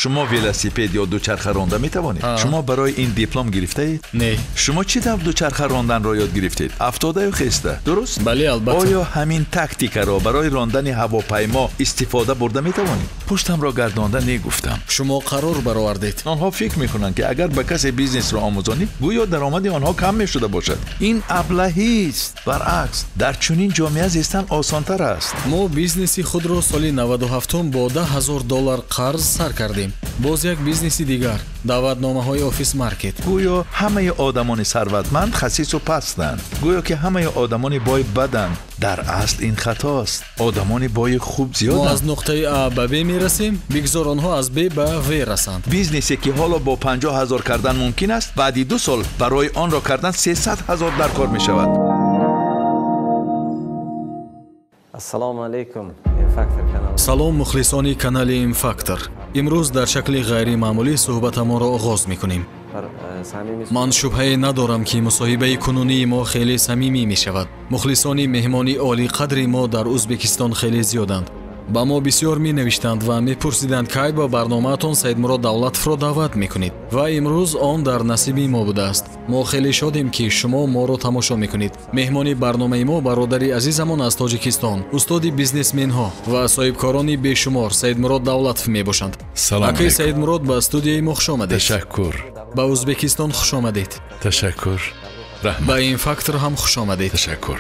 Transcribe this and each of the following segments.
شما ولاسیپد یا دوچرخه رانده می توانید؟ شما برای این دیپلم گرفته اید؟ نه. شما چه طور دوچرخه راندن را یاد گرفتید؟ افتاده یا خسته؟ درست؟ بله البته. آیا همین تاکتیک را برای راندن هواپیما استفاده برده می توانید؟ پشتم را گردانده نگفتم. شما قرار برآوردید. آنها فکر میکنند که اگر به کسی بیزنس را آموزانید گویا درآمد آنها کم می شده باشد. این ابلهی است. برعکس در چنین جامعه زیستن آسان‌تر است. ما بیزنسی خود را سالی 97 با $10,000 قرض سر کردیم. باز یک بیزنسی دیگر، دعوتنامه‌های آفیس مارکت. گویا همه آدمان ثروتمند خسیس و پستند. گویا که همه آدمان بای بدند. در اصل این خطاست. آدمان بای خوب زیادند. ما از نقطه A به B میرسیم، بگذار آنها از B به V رسند. بیزنسی که حالا با 50,000 کردن ممکن است، بعدی 2 سال برای آن را کردن 300,000 در کار می شود. السلام علیکم. اینفاکتور کانال. سلام مخلصانی کانال اینفاکتور. امروز در شکل غیر معمولی صحبت ما را آغاز میکنیم. من شبهه ندارم که مصاحبه کنونی ما خیلی صمیمی می شود. مخلصانی مهمانی عالی قدر ما در ازبکستان خیلی زیادند. با ما بسیار می نوشتند و می پرسیدند که با برنامه‌تان سید مراد دولتов را دعوت میکنید و امروز آن در نصیب ما بوده است. ما خیلی شادیم که شما ما را تماشا میکنید. مهمانی برنامه ما برادری عزیزمان از تاجیکستان، استاد بیزنسمن ها و صاحبکارانی بیشمار سید مراد دولتов می باشند. سلام علیکم. سید مراد به استودیوی ما خوش آمدید. تشکر. به ازبکستان خوش آمدید. تشکر. به این فاکتور هم خوش آمدید. تشکر.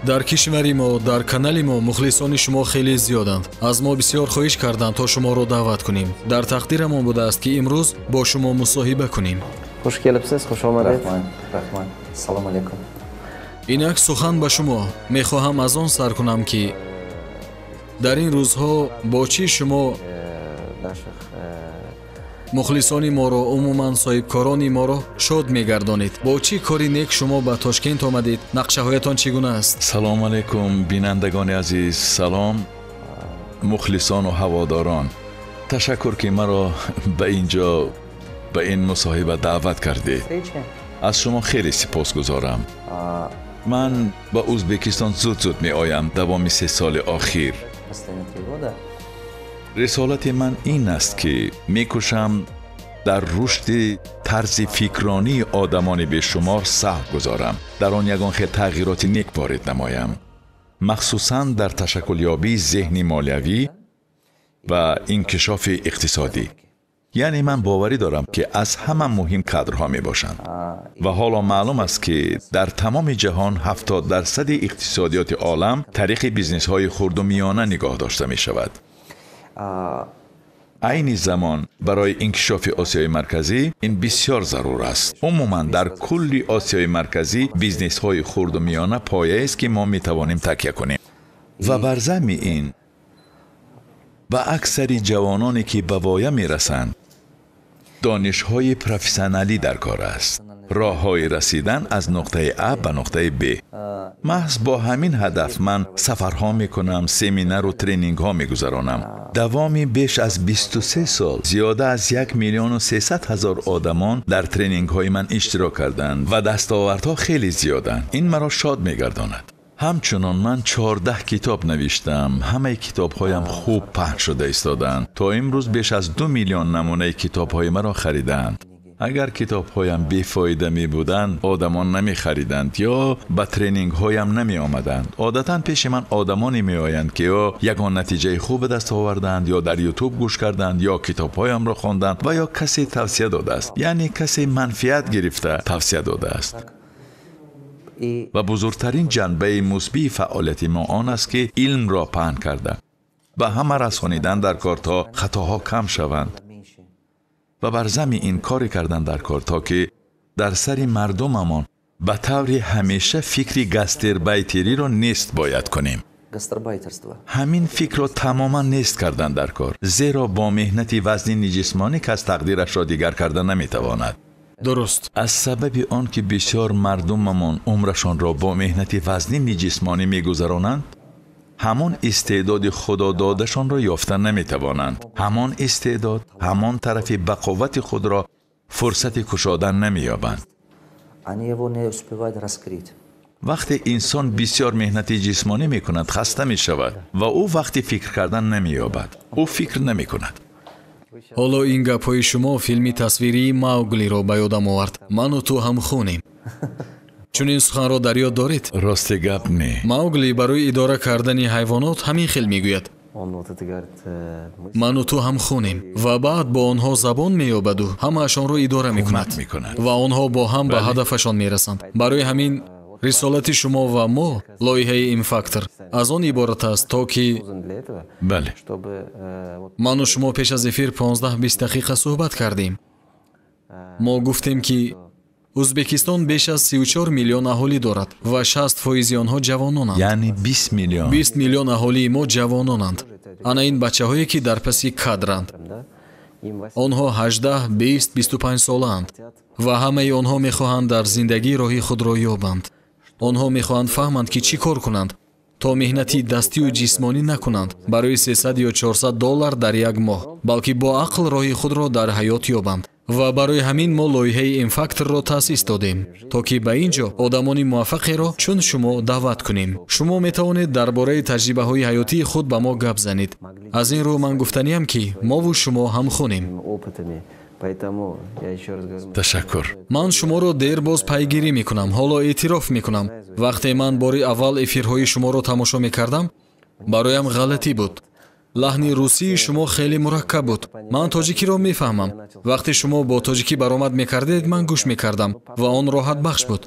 در کشوری ما در کانال ما مخلصان شما خیلی زیادند. از ما بسیار خواهش کردند تا شما را دعوت کنیم. در تقدیرمان بوده است که امروز با شما مصاحبه کنیم. خوش келibsiz. خوش آمدید. رحمان. سلام علیکم. اینک سخن به شما میخواهم از آن سر کنم که در این روزها با چی شما مخلصانی ما را عموما صاحبکارانی ما را شاد میگردانید؟ با چی کاری نیک شما به تاشکند آمدید؟ نقشه هایتان چگونه است؟ سلام علیکم بینندگان عزیز. سلام مخلصان و هواداران. تشکر که مرا به اینجا به این مصاحبه دعوت کردید. از شما خیلی سپاسگزارم. من به ازبکستان زود می آیم دوام 3 سال اخیر. رسالت من این است که میکوشم در رشد طرز فکرانی آدمان بیشمار سهم گذارم. در آن یگان خیلی تغییرات نیک وارد نمایم، مخصوصاً در تشکل یابی ذهنی مالیوی و انکشاف اقتصادی. یعنی من باوری دارم که از همه مهم کادرها می باشند و حالا معلوم است که در تمام جهان 70% اقتصادیات عالم طریق بیزنس های خرد و میانه نگاه داشته می شود. عین زمان برای انکشاف آسیای مرکزی این بسیار ضرور است. عموما در کل آسیای مرکزی بیزنس های خرد و میانه پایه است که ما می توانیم تکیه کنیم و بر ضمن این به اکثری جوانانی که به وایه می رسند دانش های پروفسیونالی در کار است. راه های رسیدن از نقطه A به نقطه B. محض با همین هدف من سفرها می کنم، سمینار و ترینینگ ها می گذرانم. دوامی بیش از 23 سال زیاده از 1,300,000 آدمان در ترینینگ های من اشتراک کردند و دستاوردها خیلی زیادند. این مرا شاد می گرداند. همچنان من 14 کتاب نوشتم. همه کتاب هایم خوب پخش شده ایستادند. تا امروز بیش از 2 میلیون نمونه کتاب های مرا خریدند. اگر کتاب هایم بیفایده می بودند آدمان نمی خریدند یا به ترینینگ هایم نمی آمدند. عادتا پیش من آدمانی می آیند که یا یگان نتیجه خوب دست آوردند یا در یوتیوب گوش کردند یا کتاب هایم را خواندند و یا کسی توصیه داده است. یعنی کسی منفعت گرفته توصیه داده است. و بزرگترین جنبه مثبت فعالیت ما آن است که علم را پهن کرده و همه رسانیدن در کار تا خطاها کم شوند و بر ضمن این کاری کردن در کار تا که در سر مردممان به طور همیشه فکری گستربایتری را نیست باید کنیم. همین فکر را تماما نیست کردن در کار، زیرا با مهنت وزنی جسمانی کس تقدیرش را دیگر کردن نمیتواند. درست. از سبب آن که بسیار مردممان عمرشان را با مهنت وزنی جسمانی میگذرانند، همان استعداد خدا دادشان را یافتن نمیتوانند. همان استعداد، همان طرف بقوت خود را فرصت کشادن نمییابند. وقتی انسان بسیار مهنت جسمانی میکند خسته میشود و او وقتی فکر کردن نمییابد. او فکر نمیکند. ҳоло ин гапҳои шумо филми тасвирии Мауглиро ба ёдам овард. Ману ту ҳам хунем. чунин суханро дар ёд доред? рости гап не. Маугли барои идора кардани ҳайвонот ҳамин хел мегӯяд. ману ту ҳам хунем ва баъд бо онҳо забон меёбаду ҳамаашонро идора мекунад ва онҳо бо ҳам ба ҳадафашон мерасанд. барои ҳамин рисолати шумо ва мо лоиҳаи М-Factor аз он иборат аст, то ки бале, ману шумо пеш аз эфир 15-20 дақиқа суҳбат кардем. мо гуфтем ки Ӯзбекистон беш аз 34 миллион аҳолӣ дорад ва 60% онҳо ҷавононанд. яъне 20 миллион. 20 миллион аҳолии мо ҷавононанд. ана ин бачаҳое ки дар паси кадранд. онҳо 18, 20, 25 солаанд ва ҳамаи онҳо мехоҳанд дар зиндагӣ роҳи худро ёбанд. онҳо мехоҳанд фаҳманд ки чӣ кор кунанд, то меҳнати дастию ҷисмонӣ накунанд барои 300 ё 400 доллар дар як моҳ, балки бо ақл роҳи худро дар ҳаёт ёбанд. ва барои ҳамин мо лоиҳаи М-Factor-ро таъсис додем, то ки ба ин ҷо одамони муваффақеро чун шумо даъват кунем. шумо метавонед дар бораи таҷрибаҳои ҳаётии худ ба мо гап занед. аз ин рӯ ман гуфтаниям ки мову шумо ҳам хунем. ташаккур. ман шуморо дер боз пайгирӣ мекунам. ҳоло эътироф мекунам, вақте ман бори аввал эфирҳои шуморо тамошо мекардам, бароям ғалатӣ буд. лаҳни русии шумо хеле мураккаб буд. ман тоҷикиро мефаҳмам. вақте шумо бо тоҷикӣ баромад мекардед, ман гӯш мекардам ва он роҳатбахш буд.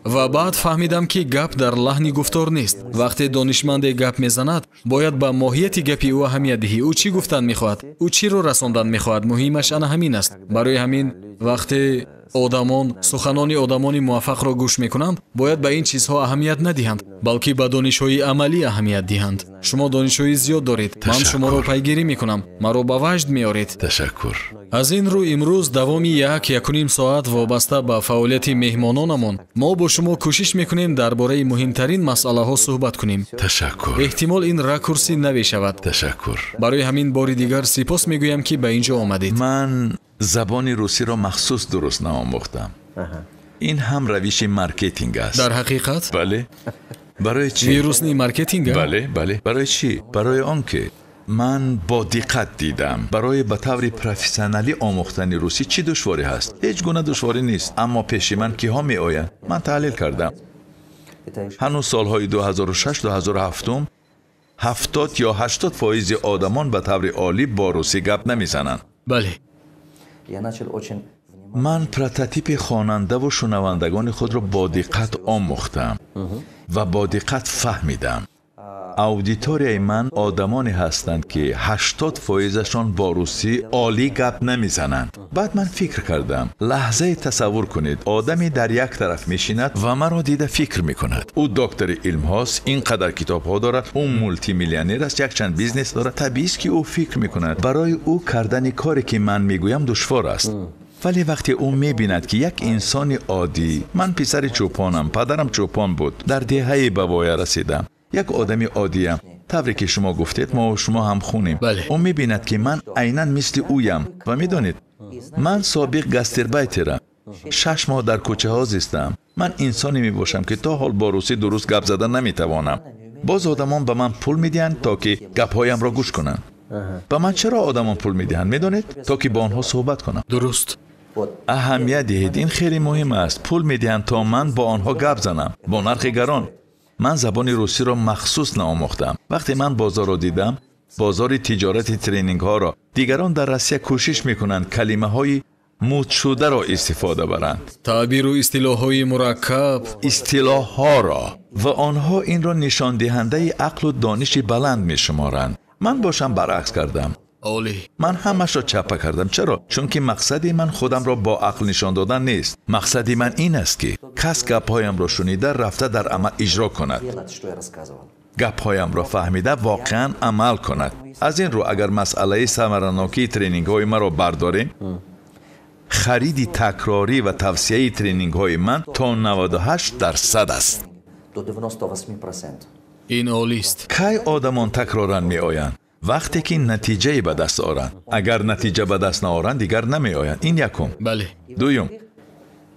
ва баъд фаҳмидам ки гап дар лаҳни гуфтор нест. вақте донишманде гап мезанад, бояд ба моҳияти гапи ӯ аҳамият диҳӣ. ӯ чӣ гуфтан мехоҳад, ӯ чиро расондан мехоҳад, муҳимаш ана ҳамин аст. барои ҳамин вақте одамон суханони одамони муваффақро гӯш мекунанд, бояд ба ин чизҳо аҳамият надиҳанд, балки ба донишҳои амалӣ аҳамият диҳанд. шумо донишҳои зиёд доред. ман шуморо пайгирӣ мекунам. маро ба ваҷд меоред. ташаккур. аз ин рӯ имрӯз давоми 1-1.5 соат вобаста ба фаъолияти меҳмононамон мо бо шумо кӯшиш мекунем дар бораи муҳимтарин масъалаҳо суҳбат кунем. ташаккур. эҳтимол ин ракурси наве шавад. ташаккур. барои ҳамин бори дигар сипос мегӯям ки ба ин ҷо омадед. ман забони русиро махсус дуруст наомӯхтам. ин ҳам равиши маркетинг аст. дар ҳақиқат бале. барои чӣ? вирусни маркетинга? бале. барои чӣ? барои он ки ман бо диққат дидам барои ба таври профессионалӣ омӯхтани русӣ чӣ душворӣ ҳаст. ҳеҷ гуна душворӣ нест, аммо пеши ман киҳо меоянд? ман таҳлил кардам. ҳанӯз солҳои 2006-2007 70 ё 80% одамон ба таври олӣ бо русӣ гап намезананд. бале. ман прототипи хонандаву шунавандагони худро бо диққат омӯхтам ва бо диққат фаҳмидам. аудиторияи ман одамоне ҳастанд ки 80%-ашон бо русӣ олӣ гап намезананд. баъд ман фикр кардам, лаҳзае тасаввур кунед, одаме дар як тараф мешинад ва маро дида фикр мекунад. ӯ доктори илмҳост, ин қадар китобҳо дорад, ӯ мултимиллионер аст, якчанд бизнес дорад. табиист ки ӯ фикр мекунад барои ӯ кардани коре ки ман мегӯям душвор аст. вале вақте ӯ мебинад ки як инсони оддӣ, ман писари чӯпонам, падарам чӯпон буд, дар деҳаи ба воя расидам, як одами оддиям, тавре ки шумо гуфтед, мо шумо ҳам хунем. ӯ мебинад ки ман айнан мисли ӯям ва медонед, ман собиқ гастарбайтерам, 6 моҳ дар кӯчаҳо зистам. ман инсоне мебошам ки то ҳол бо русӣ дуруст гап зада наметавонам. боз одамон ба ман пул медиҳанд то ки гапҳоямро гӯш кунанд. ба ман чаро одамон пул медиҳанд медонед? то ки бо онҳо суҳбат кунам. дуруст. аҳамият диҳед, ин хеле муҳим аст. пул медиҳанд то ман бо онҳо гап занам бо нархи гарон. ман забони русиро махсус наомӯхтам. вақте ман бозорро дидам, бозори тиҷорати тренингҳоро, дигарон дар Россия кӯшиш мекунанд калимаҳои мудшударо истифода баранд. таъбиру истилоҳҳои мураккаб, истилоҳҳоро ва онҳо инро нишондиҳандаи ақлу дониши баланд мешуморанд. ман бошам баръакс кардам. олӣ. ман ҳамашро чаппа кардам. чаро? чунки мақсади ман худамро бо ақл нишон додан нест. мақсади ман ин аст ки кас гапҳоямро шунида рафта дар амал иҷро кунад. гапҳоямро фаҳмида воқеан амал кунад. аз ин рӯ агар масъалаи самаранокии тренингҳои маро бардорем, хариди такрорӣ ва тавсияи тренингҳои ман то 98% аст. ин олист. кай одамон такроран меоянд? вақте ки натиҷае ба даст оранд. агар натиҷа ба даст наоранд, дигар намеоянд. ин якум. бале. дуюм,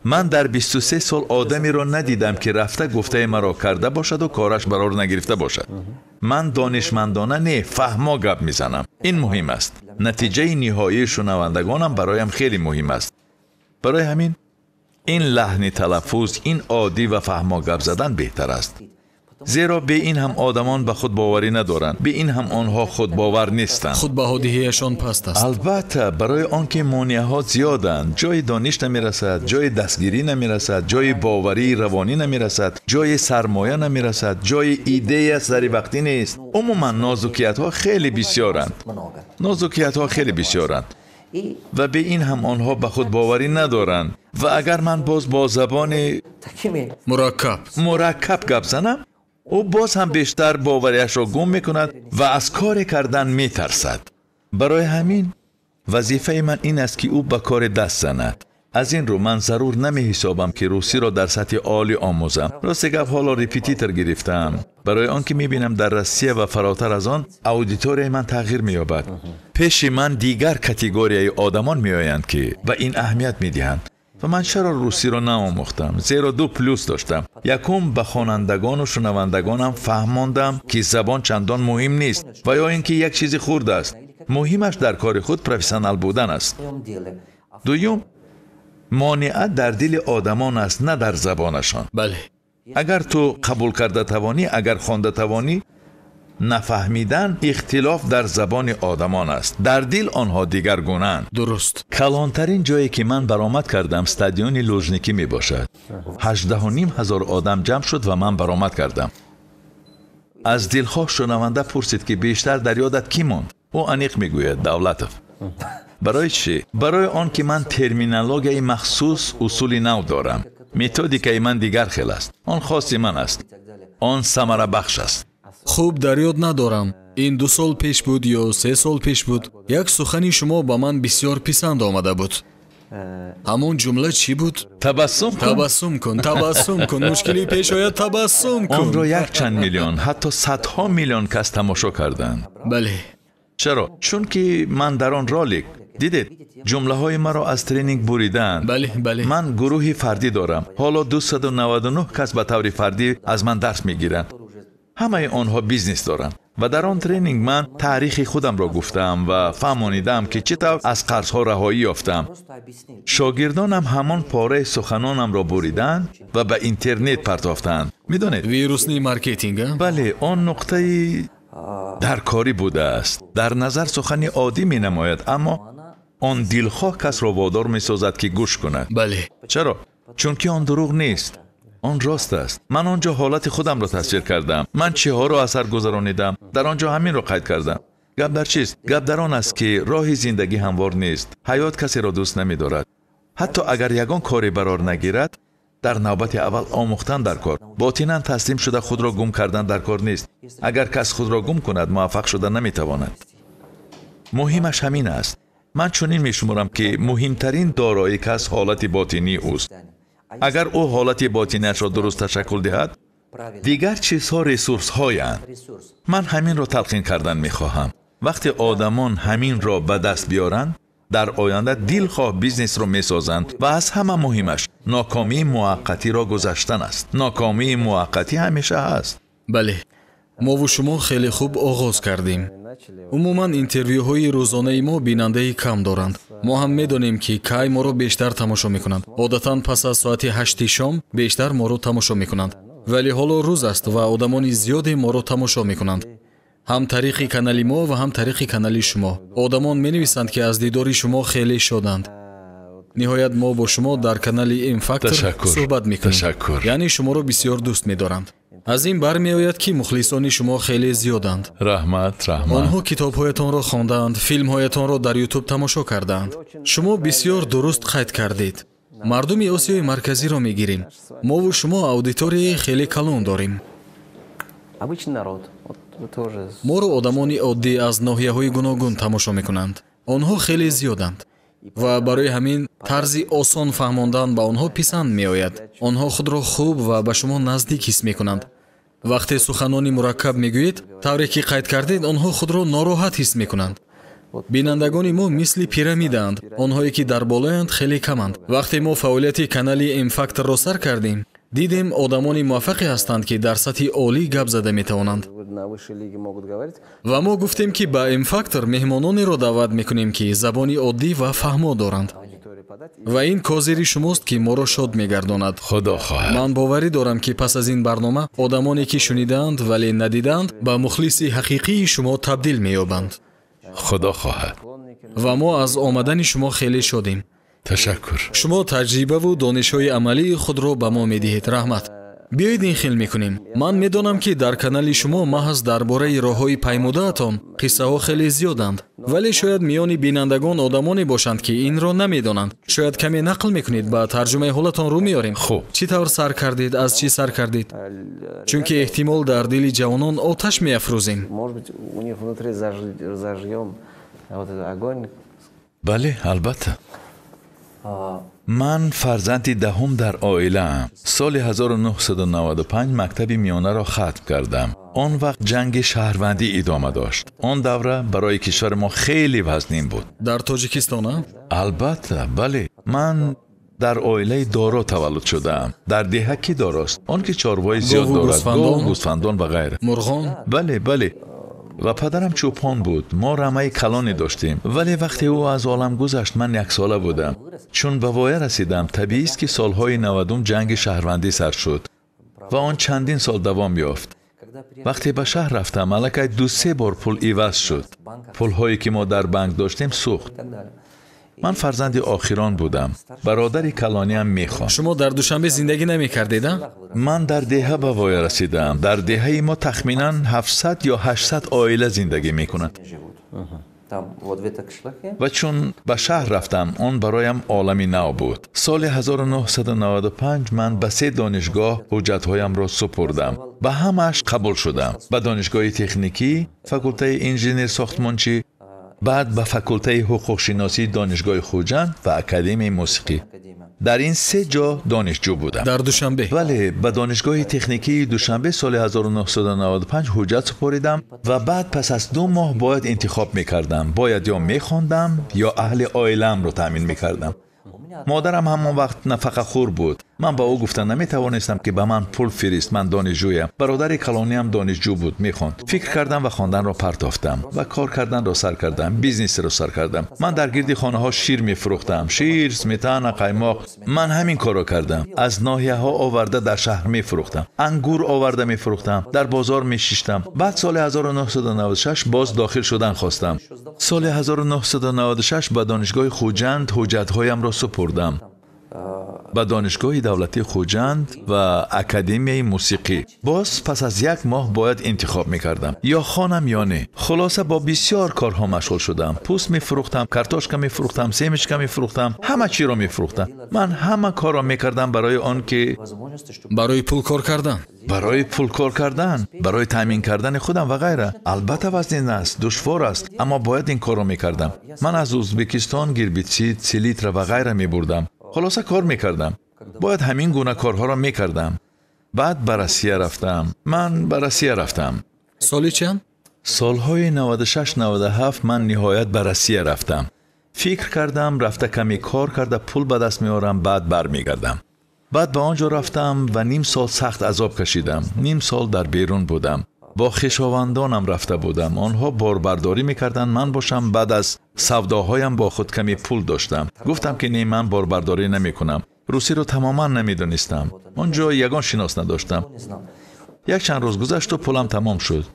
من در 23 سال آدمی را ندیدم که رفته گفته مرا کرده باشد و کارش برار نگرفته باشد. من دانشمندانه نه فهما گپ میزنم. این مهم است. نتیجه نهایی شنوندگانم برایم خیلی مهم است. برای همین این لحن تلفظ، این عادی و فهما گپ زدن بهتر است. زیرا به این هم آدمان به خود باوری ندارند، به این هم آنها خود باور نیستند. خودبهادی‌هایشان پست است. البته برای آنکه مانعات زیادند، جای دانش نمیرسد، جای دستگیری نمیرسد، جای باوری روانی نمیرسد، جای سرمایه نمیرسد، جای ایده سری وقتی نیست. عموما نازکیت ها خیلی بسیارند. نازکیت ها خیلی بسیارند و به این هم آنها به خود باوری ندارند. و اگر من باز با زبان مرکب گپ زنم، او باز هم بیشتر باوریش را گم میکند و از کار کردن میترسد. برای همین وظیفه من این است که او به کار دست زند. از این رو من ضرور نمی حسابم که روسی را در سطح عالی آموزم. راست گپ حالا ریپیتیتر گرفتم برای آنکه میبینم در روسیه و فراتر از آن اودیتوری من تغییر مییابد. پیش من دیگر کاتگوریای آدمان میآیند که به این اهمیت میدهند. و من چرا روسی را نآموختم؟ زیرا 2 پلوس داشتم. یکم به خوانندگان و شنوندگانم فهماندم که زبان چندان مهم نیست و یا اینکه یک چیز خرد است. مهمش در کار خود پروفسیونال بودن است. دوم، مانعت در دل آدمان است، نه در زبانشان. بله. اگر تو قبول کرده توانی، اگر خوانده توانی، نفهمیدن اختلاف در زبان آدمان است. در دل آنها دیگر گونه‌اند. درست. کلانترین جایی که من برآمد کردم استادیون لوژنیکی می باشد. 18,500 آدم جمع شد و من برآمد کردم. از دلخواه شنونده پرسید که بیشتر در یادت کی ماند؟ او انیق میگوید دولتوف. برای چی؟ برای آن که من ترمینولوژی مخصوص اصول نو دارم. متدیکای من دیگر خیلی است. آن خاصی من است. آن ثمره بخش است. خوب در یاد ندارم. این 2 سال پیش بود یا 3 سال پیش بود. یک سخنی شما با من بسیار پسند آمده بود. همون جمله چی بود؟ تبسم کن. تبسم کن. تبسم کن. مشکلی پیش آید تبسم کن. آن را 1 چند میلیون حتی صدها میلیون کس تماشا کردند. بله. چرا؟ چون که من در آن رالیک دیدید جمله های مرا از ترینینگ بریدند. بله. من گروهی فردی دارم. حالا 299 کس به طور فردی از من درس میگیرند. همه آنها بیزنس دارند و در آن ترینینگ من تاریخ خودم را گفتم و فهمانیدم که چطور از قرضها رهایی یافتم. شاگردانم همان پاره سخنانم را بریدند و به اینترنت پرتافتند. میدونید ویروسنی مارکتینگ. بله، آن نقطه در کاری بوده است. در نظر سخنی عادی می نماید، اما آن دلخواه کس را وادار می سازد که گوش کند. بله. چرا؟ چون که آن دروغ نیست، آن راست است. من آنجا حالت خودم را تصویر کردم. من چه ها را اثر گذرانیدم. در آنجا همین را قید کردم. گپ در چیست؟ گپ در آن است که راه زندگی هموار نیست. حیات کسی را دوست نمی دارد. حتی اگر یگان کاری برار نگیرد، در نوبت اول آموختن در کار، باطناً تسلیم شده خود را گم کردن در کار نیست. اگر کس خود را گم کند، موفق شدن نمی تواند. مهمش همین است. من چنین می شمارم که مهمترین دارایی کس حالت باطنی اوست. اگر او حالت باطنیش را درست تشکل دهد، دیگر چیزها ریسورس هایند. من همین را تلقین کردن می خواهم. وقتی آدمان همین را به دست بیارند، در آینده دلخواه بیزنس را می سازند و از همه مهمش ناکامی موقتی را گذشتن است. ناکامی موقتی همیشه هست. بله. ما و شما خیلی خوب آغاز کردیم. عموما اینترویوهای روزانه ما بیننده کم دارند. ما هم میدونیم که کی ما رو بیشتر تماشا میکنند. عادتا پس از ساعت 8 شام بیشتر ما رو تماشا میکنند. ولی حالا روز است و آدمان زیادی ما رو تماشا میکنند. هم طریق کانال ما و هم طریق کانال شما. آدمان مینویسند که از دیدار شما خیلی شادند. نهایت ما با شما در کانال این فاکتور صحبت میکنیم. یعنی شما رو بسیار دوست میدارند. از این برمیآید که مخلصان شما خیلی زیادند. رحمت. آنها کتاب‌هایتان را خواندند، فیلم‌هایتان را در یوتیوب تماشا کردند. شما بسیار درست قید کردید. مردم آسیای مرکزی را میگیریم. ما و شما اودیتوری خیلی کلان داریم. ما را آدمانی عادی از ناحیه‌های گوناگون تماشا میکنند. آنها خیلی زیادند و برای همین طرز آسان فهماندن به آنها پسند میآید. آنها خود را خوب و به شما نزدیک حس میکنند. وقتی سخنانی مرکب میگویید، طوری که قید کردید، آنها خود را ناراحت حس میکنند. бинандагони мо мисли пирамидаанд. Онҳое ки дар болоянд хеле каманд. Вақте мо фаъолияти канали М-Factor-ро сар кардем, дидем одамони муваффақе ҳастанд ки дар сатҳи олӣ гап зада метавонанд. Ва мо гуфтем ки ба М-Factor меҳмононеро даъват мекунем ки забони оддӣ ва фаҳмо доранд. ва ин козири шумост ки моро шод мегардонад. худо хоҳад. ман боварӣ дорам ки пас аз ин барнома одамоне ки шунидаанд вале надиданд ба мухлиси ҳақиқии шумо табдил меёбанд. худо хоҳад. ва мо аз омадани шумо хеле шодем. ташаккур. шумо таҷрибаву донишҳои амалии худро ба мо медиҳед. раҳмат. биёед ин хел мекунем. ман медонам ки дар канали шумо маҳз дар бораи роҳҳои паймудаатон қиссаҳо хеле зиёданд, вале шояд миёни бинандагон одамоне бошанд ки инро намедонанд. шояд каме нақл мекунед, ба тарҷумаи ҳолатон рӯ меорем. хуб. чӣ тавр сар кардед, аз чӣ сар кардед? чунки эҳтимол дар дили ҷавонон оташ меафрӯзем. бале, албатта. ман фарзанди даҳум дар оилаам. соли 1995 мактаби миёнаро хатм кардам. он вақт ҷанги шаҳрвандӣ идома дошт. он давра барои кишвари мо хеле вазнин буд. дар тоҷикистон? албатта, бале. ман дар оилаи доро таваллуд шудаам. дар деҳа ки дорост? он ки чорвои зиёд дорад, гов, гӯсфандон ва ғайра. мурғон? бале, бале. ва падарам чӯпон буд. мо рамаи калоне доштем. вале вақте ӯ аз олам гузашт, ман яксола будам. чун ба воя расидам, табиист ки солҳои 90 ҷанги шаҳрвандӣ сар шуд ва он чандин сол давом ёфт. вақте ба шаҳр рафтам, аллакай 2-3 бор пул иваз шуд. пулҳое ки мо дар банк доштем сӯхт. ман фарзанди охирон будам. бародари калониам мехонд. шумо дар душанбе зиндагӣ намекардед? ман дар деҳа ба воя расидам. дар деҳаи мо тахминан 700 ё 800 оила зиндагӣ мекунанд. ва чун ба шаҳр рафтам, он бароям олами нав буд. соли 1995 ман ба 3 донишгоҳ ҳуҷҷатҳоямро супурдам. ба ҳамааш қабул шудам. ба донишгоҳи техникӣ, факултаи инженер-сохтмончӣ, баъд ба факултаи ҳуқуқшиносӣ донишгоҳи Хуҷанд ва академияи мусиқӣ. дар ин 3 ҷо донишҷӯ будам. дар душанбе? бале, ба донишгоҳи техникии душанбе соли 1995 ҳуҷҷат супоридам ва баъд пас аз 2 моҳ бояд интихоб мекардам. бояд ё мехондам ё аҳли оилаамро таъмин мекардам. модарам ҳамон вақт нафақахӯр буд. ман ба ӯ гуфта наметавонистам ки ба ман пул фирист. ман донишҷӯям. бародари калониам донишҷӯ буд, мехонд. фикр кардам ва хонданро партофтам ва кор карданро сар кардам. бизнесро сар кардам. ман дар гирди хонаҳо шир мефурӯхтам. шир, сметана, қаймоқ. ман ҳамин корро кардам. аз ноҳияҳо оварда дар шаҳр мефурӯхтам. ангур оварда мефурӯхтам. дар бозор мешиштам. баъд соли 1996 боз дохил шудан хостам. соли 1996 ба донишгоҳи Хуҷанд ҳуҷҷатҳоямро супурдам. ба донишгоҳи давлатии Хуҷанд ва академияи мусиқӣ. боз пас аз 1 моҳ бояд интихоб мекардам. ё хонам ё не. хулоса бо бисёр корҳо машғул шудам. пӯст мефурӯхтам, картошка мефурӯхтам, семечка мефурӯхтам, ҳама чиро мефурӯхтам. ман ҳама корро мекардам барои он ки барои пул кор кардан. барои пул кор кардан, барои таъмин кардани худам ва ғайра. албатта вазнин аст, душвор аст, аммо бояд ин корро мекардам. ман аз Узбекистон гербитсид, селитра ва ғайра мебурдам. خلاصه کار میکردم. باید همین گونه کارها را میکردم. بعد به روسیه رفتم. من به روسیه رفتم. سالی چند؟ سالهای 96-97 من نهایت به روسیه رفتم. فکر کردم رفته کمی کار کرده پول به دست میارم بعد برمیگردم. بعد به آنجا رفتم و نیم سال سخت عذاب کشیدم. نیم سال در بیرون بودم. با خویشاوندانم رفته بودم. آنها باربرداری میکردند من باشم. بعد از سوداهایم با خود کمی پول داشتم. گفتم که نه، من باربرداری نمیکنم. روسی رو تماما نمیدونستم. آنجا یگان شناس نداشتم. یک چند روز گذشت و پولم تمام شد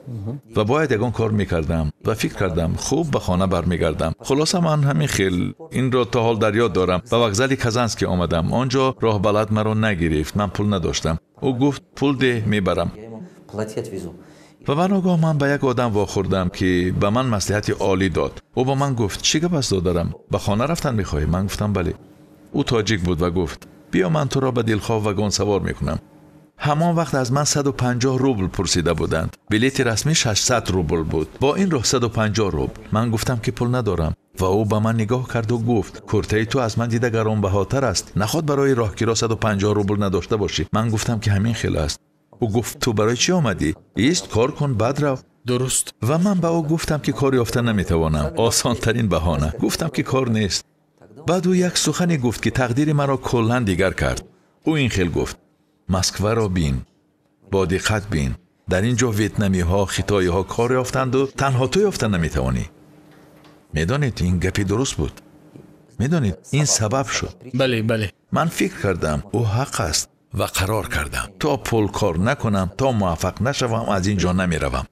و باید یگان کار میکردم و فکر کردم خوب به خانه برمیگردم. خلاصه من همین خیل این رو تا حال در یاد دارم. به وокзали کازانسکی آمدم. آنجا راه بلد مرا نگرفت. من پول نداشتم. او گفت پول ده میبرم. و بناگاه من به یک آدم واخوردم که به من مصلحت عالی داد. او با من گفت چی گپ است دارم؟ به خانه رفتن میخواهی؟ من گفتم بله. او تاجیک بود و گفت بیا من تو را به دلخواه واگن سوار میکنم. همان وقت از من 150 روبل پرسیده بودند. بلیت رسمی 600 روبل بود. با این راه 150 روبل. من گفتم که پول ندارم و او به من نگاه کرد و گفت کورته تو از من دیده گرانبهاتر است. نخواد برای راهگیری 150 روبل نداشته باشی. من گفتم که همین خیلی است. او گفت تو برای چی آمدی؟ ایست کار کن بعد رو. дуруст. و من به او گفتم که کار یافته نمیتوانم. آسان ترین بهانه. گفتم که کار نیست. بعد او یک سخنی گفت که تقدیر مرا کلاً دیگر کرد. او این خیل گفت: مسکو را بین، با دقت بین. در اینجا ویتنامی ها، خیتایی ها کار یافتند و تنها تو یافته نمیتوانی. میدانید این گپی درست بود. میدانید این سبب شد. بله. من فکر کردم او حق است و قرار کردم تا پول کار نکنم، تا موفق نشوم از اینجا نمیروم.